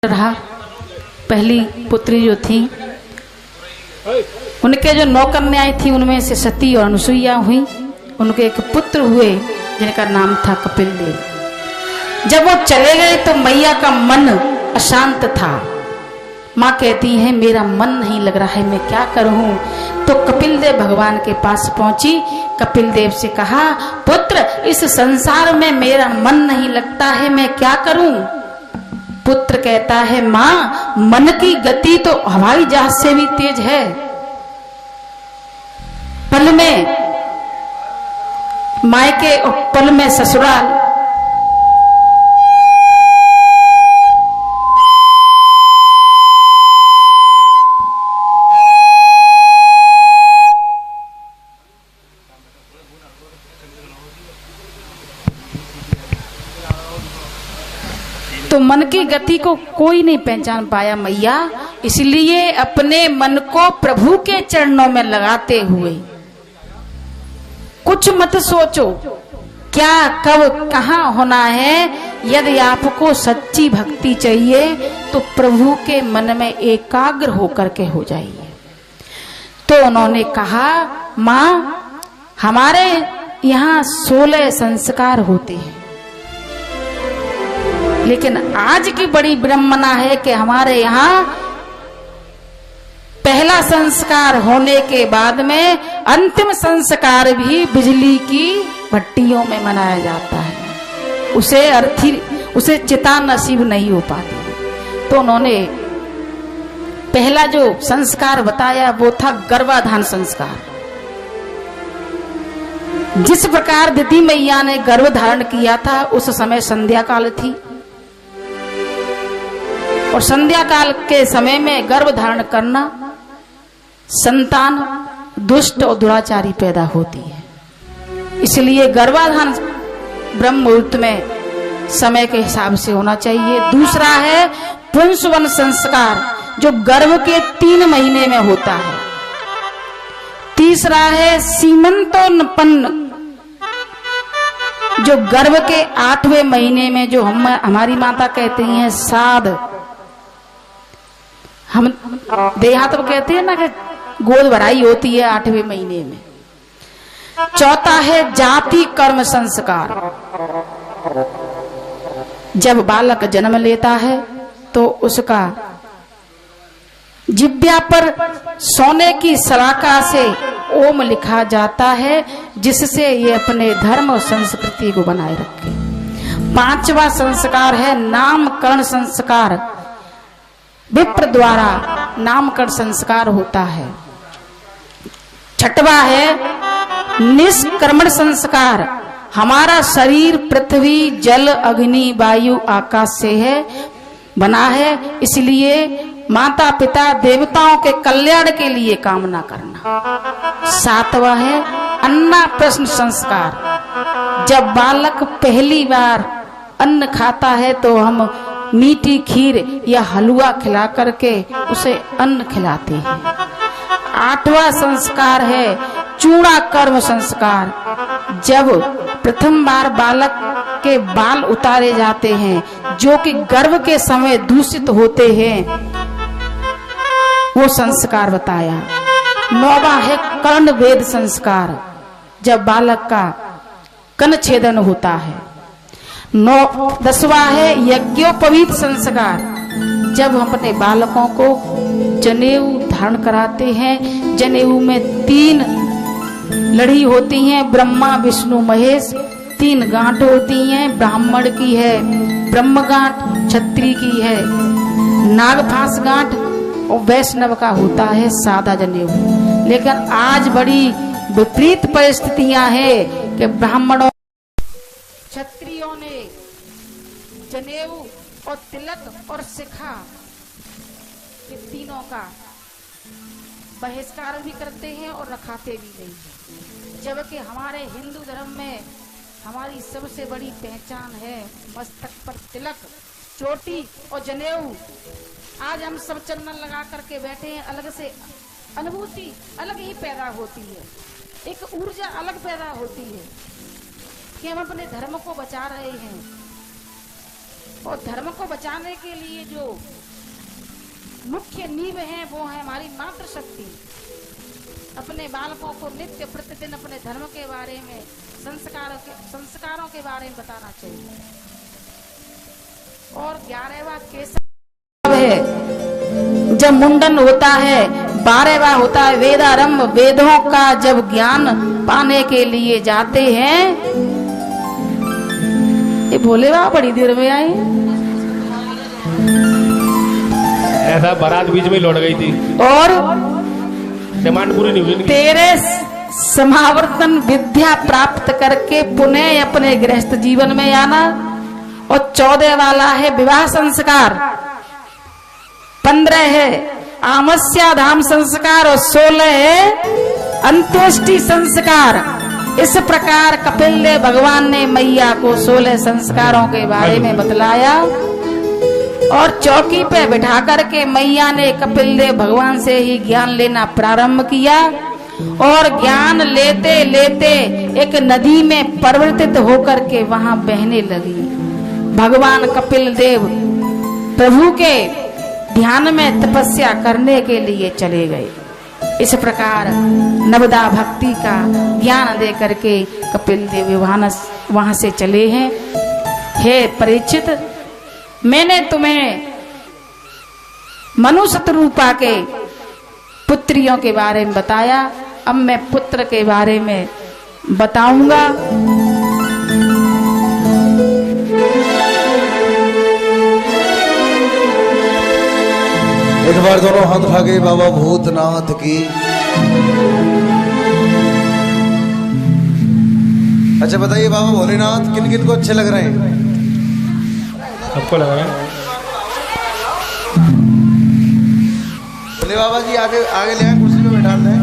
रहा। पहली पुत्री जो थी उनके जो 9 कन्याएं थी उनमें से सती और अनुसुईया हुई। उनके एक पुत्र हुए जिनका नाम था कपिल देव। जब वो चले गए तो मैया का मन अशांत था। माँ कहती है मेरा मन नहीं लग रहा है, मैं क्या करूं। तो कपिल देव भगवान के पास पहुंची। कपिल देव से कहा, पुत्र इस संसार में मेरा मन नहीं लगता है, मैं क्या करूं। पुत्र कहता है, माँ मन की गति तो हवाई जहाज से भी तेज है। पल में मायके और पल में ससुराल। तो मन की गति को कोई नहीं पहचान पाया मैया, इसलिए अपने मन को प्रभु के चरणों में लगाते हुए कुछ मत सोचो क्या कब कहाँ होना है। यदि आपको सच्ची भक्ति चाहिए तो प्रभु के मन में एकाग्र होकर के हो जाइए। तो उन्होंने कहा, माँ हमारे यहाँ 16 संस्कार होते हैं, लेकिन आज की बड़ी विडंबना है कि हमारे यहाँ पहला संस्कार होने के बाद में अंतिम संस्कार भी बिजली की भट्टियों में मनाया जाता है। उसे चिता नसीब नहीं हो पाती। तो उन्होंने पहला जो संस्कार बताया वो था गर्भाधान संस्कार। जिस प्रकार दिति मैया ने गर्भ धारण किया था उस समय संध्या काल थी, और संध्या काल के समय में गर्भ धारण करना संतान दुष्ट और दुराचारी पैदा होती है। इसलिए गर्भाधान ब्रह्म मुहूर्त में समय के हिसाब से होना चाहिए। दूसरा है पुंसवन संस्कार जो गर्भ के 3 महीने में होता है। तीसरा है सीमंतोन्नपन्न जो गर्भ के 8वें महीने में, जो हमारी माता कहती हैं साध, हम देहात में कहते हैं ना कि गोद भराई होती है 8वें महीने में। चौथा है जाति कर्म संस्कार। जब बालक जन्म लेता है तो उसका जिब्या पर सोने की सलाका से ओम लिखा जाता है, जिससे ये अपने धर्म और संस्कृति को बनाए रखे। 5वां संस्कार है नामकरण संस्कार। विप्र द्वारा नामकरण संस्कार होता है। 6वां है निष्क्रमण संस्कार। हमारा शरीर पृथ्वी जल अग्नि वायु आकाश से है बना है, इसलिए माता पिता देवताओं के कल्याण के लिए कामना करना। 7वां है अन्नप्राशन संस्कार। जब बालक पहली बार अन्न खाता है तो हम मीठी खीर या हलवा खिला करके उसे अन्न खिलाते हैं। 8वां संस्कार है चूड़ा कर्म संस्कार। जब प्रथम बार बालक के बाल उतारे जाते हैं जो कि गर्भ के समय दूषित होते हैं, वो संस्कार बताया। 9वां है कर्ण भेद संस्कार। जब बालक का कर्ण छेदन होता है। 10वां है यज्ञोपवीत संस्कार। जब हम अपने बालकों को जनेऊ धारण कराते हैं, जनेऊ में 3 लड़ी होती हैं, ब्रह्मा विष्णु महेश। 3 गांठ होती हैं, ब्राह्मण की है ब्रह्म गांठ, क्षत्रिय की है नागफास गांठ, और वैष्णव का होता है सादा जनेऊ। लेकिन आज बड़ी विपरीत परिस्थितियां हैं कि ब्राह्मणों क्षत्रियों ने जनेऊ और तिलक और शिखा ये तीनों का बहिष्कार भी करते हैं और रखाते भी नहीं। जबकि हमारे हिंदू धर्म में हमारी सबसे बड़ी पहचान है मस्तक पर तिलक, चोटी और जनेऊ। आज हम सब चंदन लगा करके बैठे हैं, अलग से अनुभूति अलग ही पैदा होती है, एक ऊर्जा अलग पैदा होती है कि हम अपने धर्म को बचा रहे हैं। और धर्म को बचाने के लिए जो मुख्य नींव है वो है हमारी मातृशक्ति। अपने बालकों को नित्य प्रतिदिन अपने धर्म के बारे में, संस्कारों के बारे में बताना चाहिए। और 11वां केसव है जब मुंडन होता है, 12वां होता है वेदारंभ। वेदों का जब ज्ञान पाने के लिए जाते हैं, ये भोले बाबा बड़ी देर में आए। ऐसा बारात बीच में लौट गई थी और डिमांड पूरी नहीं हुई। तेरे समावर्तन विद्या प्राप्त करके पुनः अपने गृहस्थ जीवन में आना। और 14 वाला है विवाह संस्कार, 15 है आमस्या धाम संस्कार और 16 है अंत्येष्टि संस्कार। इस प्रकार कपिल देव भगवान ने मैया को 16 संस्कारों के बारे में बतलाया। और चौकी पे बिठा करके मैया ने कपिल देव भगवान से ही ज्ञान लेना प्रारंभ किया। और ज्ञान लेते लेते एक नदी में परिवर्तित होकर के वहां बहने लगी। भगवान कपिल देव प्रभु के ध्यान में तपस्या करने के लिए चले गए। इस प्रकार नवदा भक्ति का ज्ञान दे करके कपिल देव वहां से चले हैं। हे परीक्षित, मैंने तुम्हें मनु शतरूपा के पुत्रियों के बारे में बताया, अब मैं पुत्र के बारे में बताऊंगा। एक बार दोनों हाथ उठा के बाबा भूतनाथ की। अच्छा बताइए बाबा भोलेनाथ किन किन को अच्छे लग रहे हैं? सबको लग रहा है। भोले बाबा जी आगे आगे ले आए, कुर्सी पे बैठा दें।